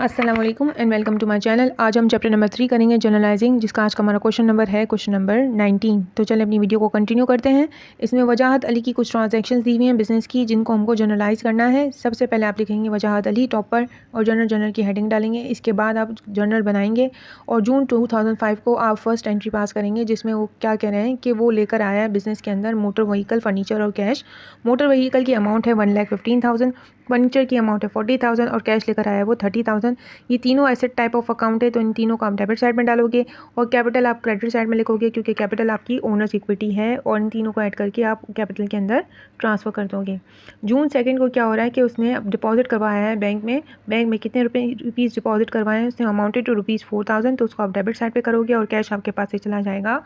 अस्सलाम वालेकुम and welcome to my channel. आज हम चैप्टर नंबर 3 करेंगे जनरलाइजिंग, जिसका आज का हमारा क्वेश्चन नंबर है क्वेश्चन नंबर 19। तो चलिए अपनी वीडियो को कंटिन्यू करते हैं। इसमें वजाहत अली की कुछ ट्रांजैक्शंस दी हुई हैं बिजनेस की, जिनको हमको जनरलाइज करना है। सबसे पहले आप लिखेंगे वजाहत अली टॉप पर और जनरल की हेडिंग डालेंगे। इसके बाद आप जनरल बनाएंगे और जून 2005 को आप फर्स्ट एंट्री पास करेंगे, जिसमें वो क्या कह रहे हैं कि वो लेकर आया है बिजनेस के अंदर मोटर व्हीकल, फर्नीचर और कैश। मोटर व्हीकल की अमाउंट है 1,15,000, फर्नीचर की अमाउंट है 40,000 और कैश लेकर आया है वो 30,000। ये तीनों एसेट टाइप ऑफ अकाउंट है, तो इन तीनों को आप डेबिट साइड में डालोगे और कैपिटल आप क्रेडिट साइड में लिखोगे, क्योंकि कैपिटल आपकी ओनर्स इक्विटी है और इन तीनों को ऐड करके आप कैपिटल के अंदर ट्रांसफ़र कर दोगे। जून 2 को क्या हो रहा है कि उसने डिपॉजिट करवाया है बैंक में कितने रुपीज़ डिपॉजिट करवाए हैं उसने, अमाउंटेड टू ₹4,000, तो उसको आप डेबिट साइड पर करोगे और कैश आपके पास से चला जाएगा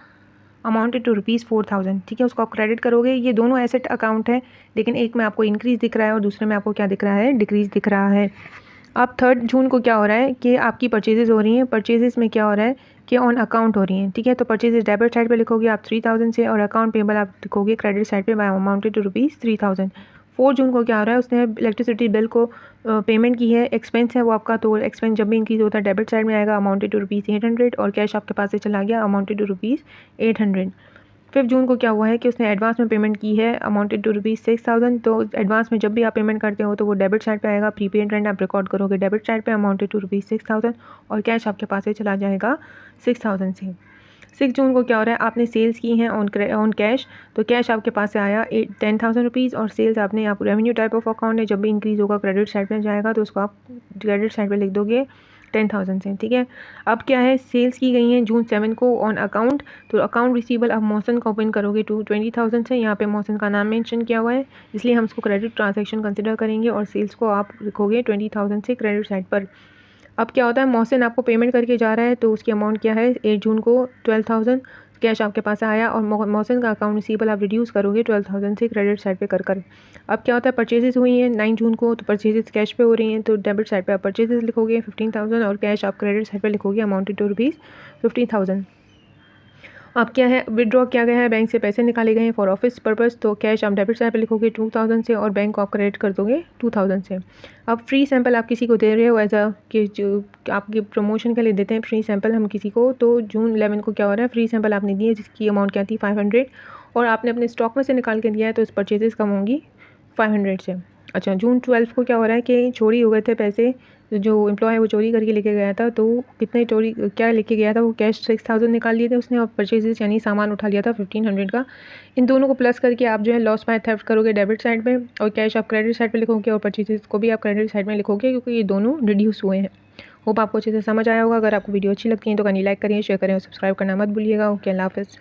अमाउंटेड टू ₹4,000। ठीक है, उसको आप क्रेडिट करोगे। ये दोनों एसेट अकाउंट है, लेकिन एक में आपको इंक्रीज़ दिख रहा है और दूसरे में आपको क्या दिख रहा है, डिक्रीज़ दिख रहा है। अब 3 जून को क्या हो रहा है कि आपकी परचेजेस हो रही हैं। परचेजेस में क्या हो रहा है कि ऑन अकाउंट हो रही हैं। ठीक है, तो परचेजेस डेबिट साइड पे लिखोगे आप 3,000 से और अकाउंट पेबल आप लिखोगे क्रेडिट साइड पे बाय अमाउंटेड टू ₹3,000। 4 जून को क्या हो रहा है, उसने इलेक्ट्रिसिटी बिल को पेमेंट की है, एक्सपेंस है वो आपका, तो एक्सपेंस जब भी इंक्रीज होता है डेबिट साइड में आएगा अमाउंटेड टू ₹800 और कैश आपके पास से चला गया अमाउंटेड टू ₹800। 5 जून को क्या हुआ है कि उसने एडवांस में पेमेंट की है अमाउंटेड टू ₹6,000, तो एडवांस में जब भी आप पेमेंट करते हो तो वो डेबिट साइड पे आएगा, प्रीपेड रेंट आप रिकॉर्ड करोगे डेबिट साइड पे अमाउंटेड टू ₹6,000 और कैश आपके पास से चला जाएगा 6,000 से। 6 जून को क्या हो रहा है, आपने सेल्स की हैं ऑन कैश, तो कैश आपके पास से आया 10,000 रुपीज़ और सेल्स आपने आप रेवेन्यू टाइप ऑफ अकाउंट है, जब भी इंक्रीज़ होगा क्रेडिट साइड में जाएगा, तो उसको आप क्रेडिट साइड पे लिख दोगे 10,000 से। ठीक है, अब क्या है, सेल्स की गई हैं जून 7 को ऑन अकाउंट, तो अकाउंट रिसीवेबल आप मौसन का ओपन करोगे 20,000 से। यहाँ पे मौसन का नाम मेंशन किया हुआ है, इसलिए हम उसको क्रेडिट ट्रांजैक्शन कंसिडर करेंगे और सेल्स को आप लिखोगे 20,000 से क्रेडिट साइड पर। अब क्या होता है, मौसन आपको पेमेंट करके जा रहा है, तो उसकी अमाउंट क्या है 8 जून को 12,000 कैश आपके पास आया और मौसन का अकाउंट रिसीवेबल आप रिड्यूस करोगे 12,000 से क्रेडिट साइड पे कर। अब क्या होता है, परचेजेस हुई हैं 9 जून को, तो परचेजेस कैश पे हो रही हैं, तो डेबिट साइड पे आप परचेजेस लिखोगे 15,000 और कैश आप क्रेडिट साइड पे लिखोगे अमाउंटेड टू ₹15,000। अब क्या है, विड्रॉ किया गया है, बैंक से पैसे निकाले गए हैं फॉर ऑफिस पर्पस, तो कैश आप डेबिट साइड पे लिखोगे 2,000 से और बैंक को आप क्रेडिट कर दोगे 2,000 से। अब फ्री सैंपल आप किसी को दे रहे हो एज अ कि जो आपके प्रमोशन के लिए देते हैं फ्री सैंपल हम किसी को, तो जून 11 को क्या हो रहा है, फ्री सैंपल आपने दिए जिसकी अमाउंट क्या थी 500 और आपने अपने स्टॉक में से निकाल के दिया है, तो इस परचेजेस कम होंगी 500 से। अच्छा, जून 12 को क्या हो रहा है कि चोरी हो गए थे पैसे, जो एम्प्लॉय है वो चोरी करके लेके गया था, तो कितने चोरी क्या लेके गया था, वो कैश 6,000 निकाल लिए थे उसने और परचेजेस यानी सामान उठा लिया था 1,500 का। इन दोनों को प्लस करके आप जो है लॉस बाय थेफ्ट करोगे डेबिट साइड पे और कैश आप क्रेडिट साइड पे लिखोगे और परचेजेस को भी आप क्रेडिट साइड में लिखोगे, क्योंकि ये दोनों रिड्यूस हुए हैं। होप आपको अच्छे से समझ आया होगा। अगर आपको वीडियो अच्छी लगती है तो कहीं लाइक करिए, शेयर करें और सब्सक्राइब करना मत भूलिएगा। ओके, अल्लाह हाफ़िज़।